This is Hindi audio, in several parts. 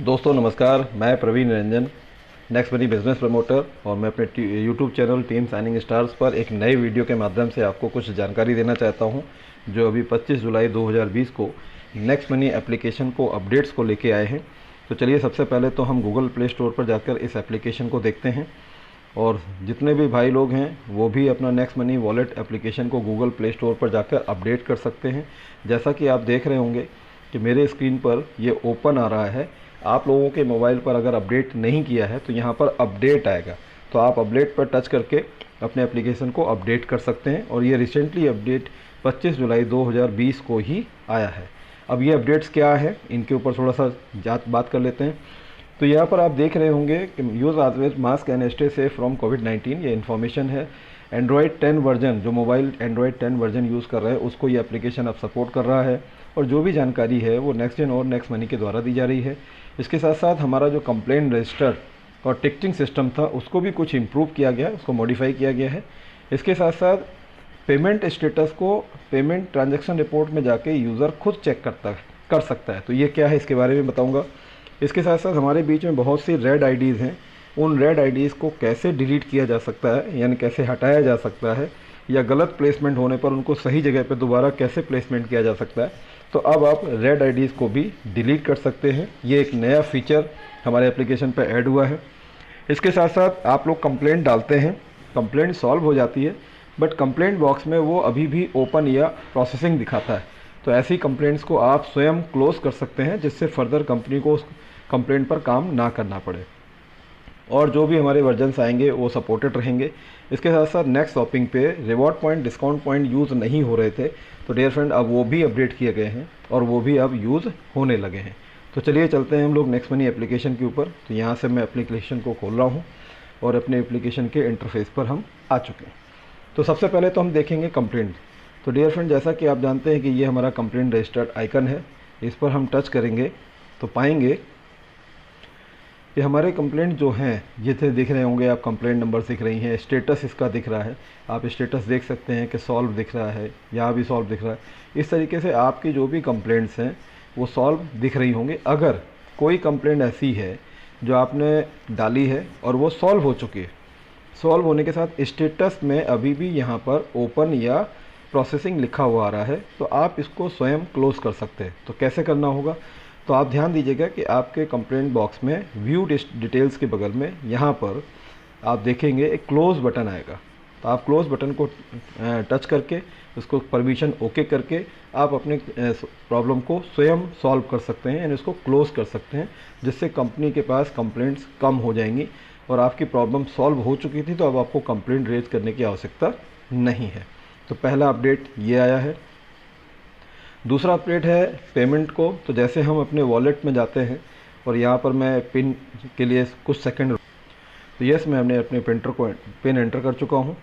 दोस्तों नमस्कार, मैं Praveen Niranjan, next money business promoter, और मैं अपने YouTube channel team shining stars पर एक नए वीडियो के माध्यम से आपको कुछ जानकारी देना चाहता हूं, जो अभी 25 जुलाई 2020 को नेक्स्ट मनी एप्लीकेशन को अपडेट्स को लेके आए हैं। तो चलिए सबसे पहले तो हम गूगल प्ले स्टोर पर जाकर इस एप्लीकेशन को देखते हैं, और जितने भी भाई लोग हैं वो भी अपना नेक्स्ट मनी वॉलेट एप्लीकेशन को गूगल प्ले स्टोर पर जाकर अपडेट कर सकते हैं। जैसा कि आप देख रहे होंगे कि मेरे स्क्रीन पर ये ओपन आ रहा है। आप लोगों के मोबाइल पर अगर अपडेट नहीं किया है तो यहाँ पर अपडेट आएगा, तो आप अपडेट पर टच करके अपने एप्लीकेशन को अपडेट कर सकते हैं। और ये रिसेंटली अपडेट 25 जुलाई 2020 को ही आया है। अब ये अपडेट्स क्या है, इनके ऊपर थोड़ा सा बात कर लेते हैं। तो यहाँ पर आप देख रहे होंगे कि use always mask and stay safe from कोविड-19, ये इन्फॉर्मेशन है। एंड्रॉयड 10 वर्जन, जो मोबाइल एंड्रॉयड 10 वर्जन यूज़ कर रहे हैं उसको ये एप्लीकेशन अब सपोर्ट कर रहा है, और जो भी जानकारी है वो नेक्स्ट जेन और नेक्स्ट मनी के द्वारा दी जा रही है। इसके साथ साथ हमारा जो कंप्लेंट रजिस्टर और टिकटिंग सिस्टम था उसको भी कुछ इम्प्रूव किया गया है, उसको मॉडिफाई किया गया है। इसके साथ साथ पेमेंट स्टेटस को पेमेंट ट्रांजैक्शन रिपोर्ट में जाके यूज़र खुद चेक कर सकता है। तो ये क्या है इसके बारे में बताऊंगा। इसके साथ साथ हमारे बीच में बहुत सी रेड आईडीज़ हैं, उन रेड आईडीज़ को कैसे डिलीट किया जा सकता है, यानी कैसे हटाया जा सकता है, या गलत प्लेसमेंट होने पर उनको सही जगह पर दोबारा कैसे प्लेसमेंट किया जा सकता है। तो अब आप रेड आईडीज़ को भी डिलीट कर सकते हैं। ये एक नया फीचर हमारे एप्लीकेशन पर ऐड हुआ है। इसके साथ साथ आप लोग कंप्लेंट डालते हैं, कंप्लेंट सॉल्व हो जाती है, बट कंप्लेंट बॉक्स में वो अभी भी ओपन या प्रोसेसिंग दिखाता है। तो ऐसी कंप्लेंट्स को आप स्वयं क्लोज कर सकते हैं, जिससे फर्दर कंपनी को उस कंप्लेंट पर काम ना करना पड़े, और जो भी हमारे वर्जन्स आएंगे वो सपोर्टेड रहेंगे। इसके साथ साथ नेक्स्ट शॉपिंग पे reward point, discount point use नहीं हो रहे थे, तो डियर फ्रेंड अब वो भी अपडेट किए गए हैं और वो भी अब यूज़ होने लगे हैं। तो चलिए चलते हैं हम लोग नेक्स्ट मनी एप्लीकेशन के ऊपर। तो यहाँ से मैं एप्लीकेशन को खोल रहा हूँ और अपने एप्लीकेशन के इंटरफेस पर हम आ चुके हैं। तो सबसे पहले तो हम देखेंगे कंप्लेंट। तो डियर फ्रेंड, जैसा कि आप जानते हैं कि ये हमारा कंप्लेंट रजिस्टर्ड आइकन है, इस पर हम टच करेंगे तो पाएंगे कि हमारे कंप्लेंट जो हैं ये थे, दिख रहे होंगे आप, कंप्लेंट नंबर दिख रही हैं, स्टेटस इसका दिख रहा है, आप स्टेटस देख सकते हैं कि सॉल्व दिख रहा है, यहाँ भी सॉल्व दिख रहा है। इस तरीके से आपकी जो भी कंप्लेंट्स हैं वो सॉल्व दिख रही होंगी। अगर कोई कंप्लेंट ऐसी है जो आपने डाली है और वो सॉल्व हो चुकी है, सॉल्व होने के साथ स्टेटस में अभी भी यहाँ पर ओपन या प्रोसेसिंग लिखा हुआ आ रहा है, तो आप इसको स्वयं क्लोज कर सकते हैं। तो कैसे करना होगा, तो आप ध्यान दीजिएगा कि आपके कंप्लेंट बॉक्स में व्यू डिटेल्स के बगल में यहाँ पर आप देखेंगे एक क्लोज बटन आएगा। तो आप क्लोज बटन को टच करके उसको परमिशन ओके करके आप अपने प्रॉब्लम को स्वयं सॉल्व कर सकते हैं, यानी उसको क्लोज कर सकते हैं, जिससे कंपनी के पास कंप्लेंट्स कम हो जाएंगी और आपकी प्रॉब्लम सॉल्व हो चुकी थी तो अब आपको कंप्लेंट रेज करने की आवश्यकता नहीं है। तो पहला अपडेट ये आया है। दूसरा अपडेट है पेमेंट को। तो जैसे हम अपने वॉलेट में जाते हैं और यहाँ पर मैं पिन के लिए कुछ सेकंड, तो यस मैं अपने पिन एंटर कर चुका हूँ।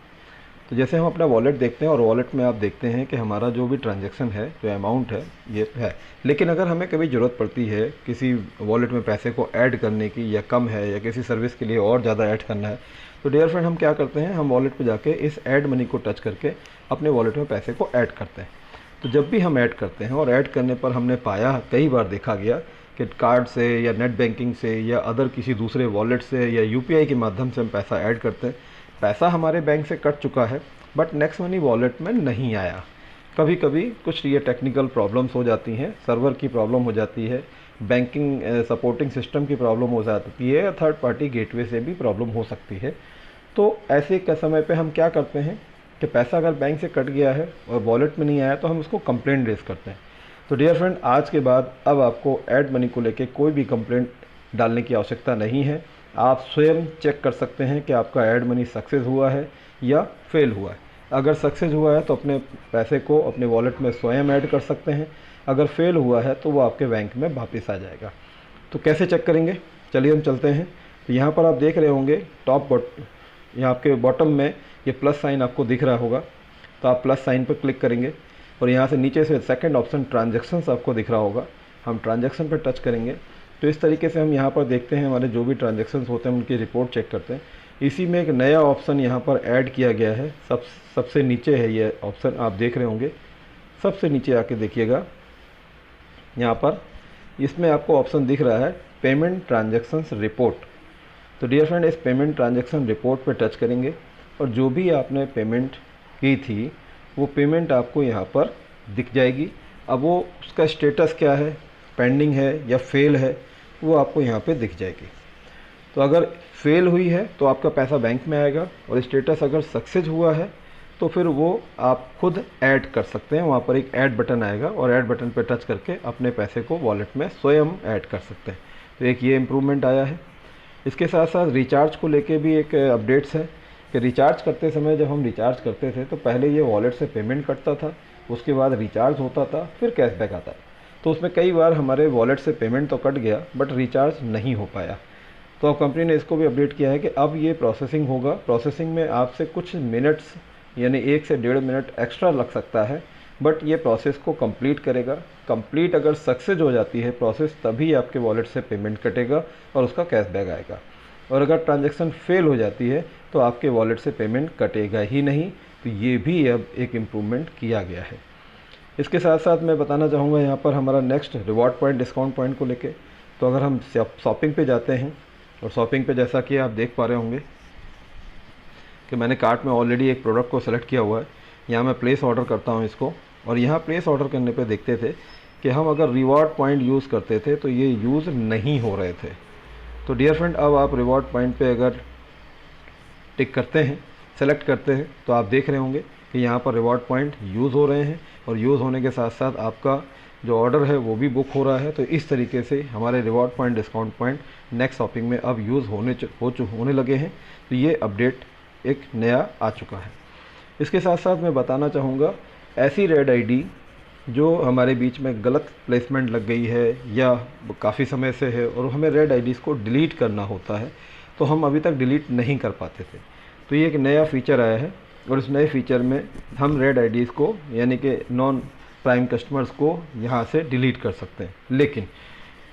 तो जैसे हम अपना वॉलेट देखते हैं और वॉलेट में आप देखते हैं कि हमारा जो भी ट्रांजैक्शन है, जो अमाउंट है ये है, लेकिन अगर हमें कभी ज़रूरत पड़ती है किसी वॉलेट में पैसे को ऐड करने की, या कम है, या किसी सर्विस के लिए और ज़्यादा ऐड करना है, तो डियर फ्रेंड हम क्या करते हैं, हम वॉलेट पे जाके इस ऐड मनी को टच करके अपने वॉलेट में पैसे को ऐड करते हैं। तो जब भी हम ऐड करते हैं और ऐड करने पर हमने पाया, कई बार देखा गया कि कार्ड से या नेट बैंकिंग से या अदर किसी दूसरे वॉलेट से या यूपीआई के माध्यम से हम पैसा ऐड करते हैं, पैसा हमारे बैंक से कट चुका है बट नेक्स्ट मनी वॉलेट में नहीं आया। कभी कभी कुछ ये टेक्निकल प्रॉब्लम्स हो जाती हैं, सर्वर की प्रॉब्लम हो जाती है, बैंकिंग सपोर्टिंग सिस्टम की प्रॉब्लम हो जाती है, या थर्ड पार्टी गेटवे से भी प्रॉब्लम हो सकती है। तो ऐसे के समय पे हम क्या करते हैं कि पैसा अगर बैंक से कट गया है और वॉलेट में नहीं आया तो हम उसको कंप्लेंट रेज करते हैं। तो डियर फ्रेंड, आज के बाद अब आपको ऐड मनी को लेके कोई भी कंप्लेंट डालने की आवश्यकता नहीं है। आप स्वयं चेक कर सकते हैं कि आपका ऐड मनी सक्सेस हुआ है या फेल हुआ है। अगर सक्सेस हुआ है तो अपने पैसे को अपने वॉलेट में स्वयं ऐड कर सकते हैं, अगर फेल हुआ है तो वो आपके बैंक में वापस आ जाएगा। तो कैसे चेक करेंगे, चलिए हम चलते हैं। तो यहाँ पर आप देख रहे होंगे यहाँ आपके बॉटम में ये प्लस साइन आपको दिख रहा होगा, तो आप प्लस साइन पर क्लिक करेंगे और यहाँ से नीचे से सेकंड ऑप्शन ट्रांजैक्शंस आपको दिख रहा होगा, हम ट्रांजैक्शन पर टच करेंगे। तो इस तरीके से हम यहाँ पर देखते हैं हमारे जो भी ट्रांजैक्शंस होते हैं उनकी रिपोर्ट चेक करते हैं। इसी में एक नया ऑप्शन यहाँ पर ऐड किया गया है, सबसे नीचे है ये ऑप्शन, आप देख रहे होंगे सबसे नीचे आके देखिएगा, यहाँ पर इसमें आपको ऑप्शन दिख रहा है पेमेंट ट्रांजैक्शंस रिपोर्ट। तो डियर फ्रेंड, इस पेमेंट ट्रांजैक्शन रिपोर्ट पे टच करेंगे और जो भी आपने पेमेंट की थी वो पेमेंट आपको यहाँ पर दिख जाएगी। अब वो उसका स्टेटस क्या है, पेंडिंग है या फेल है, वो आपको यहाँ पे दिख जाएगी। तो अगर फेल हुई है तो आपका पैसा बैंक में आएगा, और स्टेटस अगर सक्सेस हुआ है तो फिर वो आप खुद ऐड कर सकते हैं। वहाँ पर एक ऐड बटन आएगा और ऐड बटन पर टच करके अपने पैसे को वॉलेट में स्वयं ऐड कर सकते हैं। तो एक ये इम्प्रूवमेंट आया है। इसके साथ साथ रिचार्ज को लेके भी एक अपडेट्स है कि रिचार्ज करते समय जब हम रिचार्ज करते थे तो पहले ये वॉलेट से पेमेंट कटता था, उसके बाद रिचार्ज होता था, फिर कैशबैक आता था। तो उसमें कई बार हमारे वॉलेट से पेमेंट तो कट गया बट रिचार्ज नहीं हो पाया। तो अब कंपनी ने इसको भी अपडेट किया है कि अब ये प्रोसेसिंग होगा। प्रोसेसिंग में आपसे कुछ मिनट्स यानी 1 से 1.5 मिनट एक्स्ट्रा लग सकता है, बट ये प्रोसेस को कंप्लीट करेगा। कंप्लीट अगर सक्सेस हो जाती है प्रोसेस तभी आपके वॉलेट से पेमेंट कटेगा और उसका कैशबैक आएगा। और अगर ट्रांजैक्शन फेल हो जाती है तो आपके वॉलेट से पेमेंट कटेगा ही नहीं। तो ये भी अब एक इम्प्रूवमेंट किया गया है। इसके साथ साथ मैं बताना चाहूँगा यहाँ पर हमारा next reward point, discount point को लेके। तो अगर हम शॉपिंग पे जाते हैं और शॉपिंग पे जैसा कि आप देख पा रहे होंगे कि मैंने कार्ट में ऑलरेडी एक प्रोडक्ट को सेलेक्ट किया हुआ है। यहाँ मैं प्लेस ऑर्डर करता हूँ इसको, और यहाँ प्लेस ऑर्डर करने पे देखते थे कि हम अगर रिवॉर्ड पॉइंट यूज़ करते थे तो ये यूज़ नहीं हो रहे थे। तो डियर फ्रेंड, अब आप रिवॉर्ड पॉइंट पे अगर टिक करते हैं, सेलेक्ट करते हैं, तो आप देख रहे होंगे कि यहाँ पर रिवॉर्ड पॉइंट यूज़ हो रहे हैं, और यूज़ होने के साथ साथ आपका जो ऑर्डर है वो भी बुक हो रहा है। तो इस तरीके से हमारे reward point, discount point next shopping में अब यूज़ होने लगे हैं। तो ये अपडेट एक नया आ चुका है। इसके साथ साथ मैं बताना चाहूँगा, ऐसी रेड आईडी जो हमारे बीच में गलत प्लेसमेंट लग गई है या काफ़ी समय से है और हमें रेड आईडीज़ को डिलीट करना होता है, तो हम अभी तक डिलीट नहीं कर पाते थे। तो ये एक नया फीचर आया है, और इस नए फीचर में हम रेड आईडीज़ को यानी कि नॉन प्राइम कस्टमर्स को यहाँ से डिलीट कर सकते हैं। लेकिन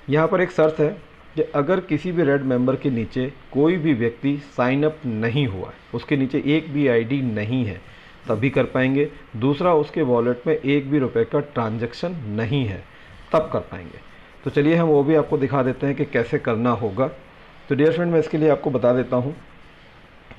यहाँ पर एक शर्त है कि अगर किसी भी रेड मेंबर के नीचे कोई भी व्यक्ति साइन अप नहीं हुआ है, उसके नीचे एक भी आईडी नहीं है, तभी कर पाएंगे। दूसरा, उसके वॉलेट में एक भी रुपए का ट्रांजैक्शन नहीं है, तब कर पाएंगे। तो चलिए हम वो भी आपको दिखा देते हैं कि कैसे करना होगा। तो डियर फ्रेंड, मैं इसके लिए आपको बता देता हूँ।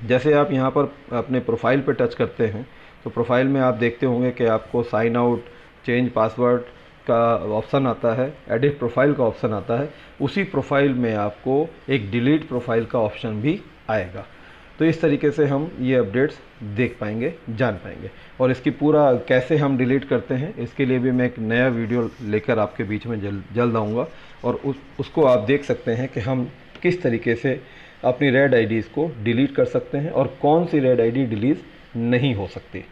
जैसे आप यहाँ पर अपने प्रोफाइल पर टच करते हैं तो प्रोफाइल में आप देखते होंगे कि आपको साइन आउट, चेंज पासवर्ड का ऑप्शन आता है, एडिट प्रोफाइल का ऑप्शन आता है। उसी प्रोफाइल में आपको एक डिलीट प्रोफाइल का ऑप्शन भी आएगा। तो इस तरीके से हम ये अपडेट्स देख पाएंगे, जान पाएंगे। और इसकी पूरा कैसे हम डिलीट करते हैं इसके लिए भी मैं एक नया वीडियो लेकर आपके बीच में जल्द आऊँगा, और उसको आप देख सकते हैं कि हम किस तरीके से अपनी रेड आईडीज़ को डिलीट कर सकते हैं और कौन सी रेड आईडी डिलीट नहीं हो सकती।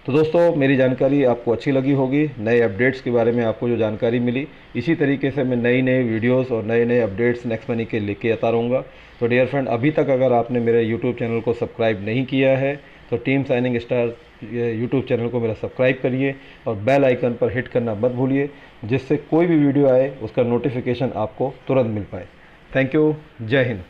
तो दोस्तों, मेरी जानकारी आपको अच्छी लगी होगी। नए अपडेट्स के बारे में आपको जो जानकारी मिली, इसी तरीके से मैं नई वीडियोस और नए अपडेट्स नेक्स्ट मनी के लेके आता रहूँगा। तो डियर फ्रेंड, अभी तक अगर आपने मेरे यूट्यूब चैनल को सब्सक्राइब नहीं किया है तो team signing star YouTube channel को मेरा सब्सक्राइब करिए और बेल आइकन पर हिट करना मत भूलिए, जिससे कोई भी वीडियो आए उसका नोटिफिकेशन आपको तुरंत मिल पाए। Thank you. जय हिंद।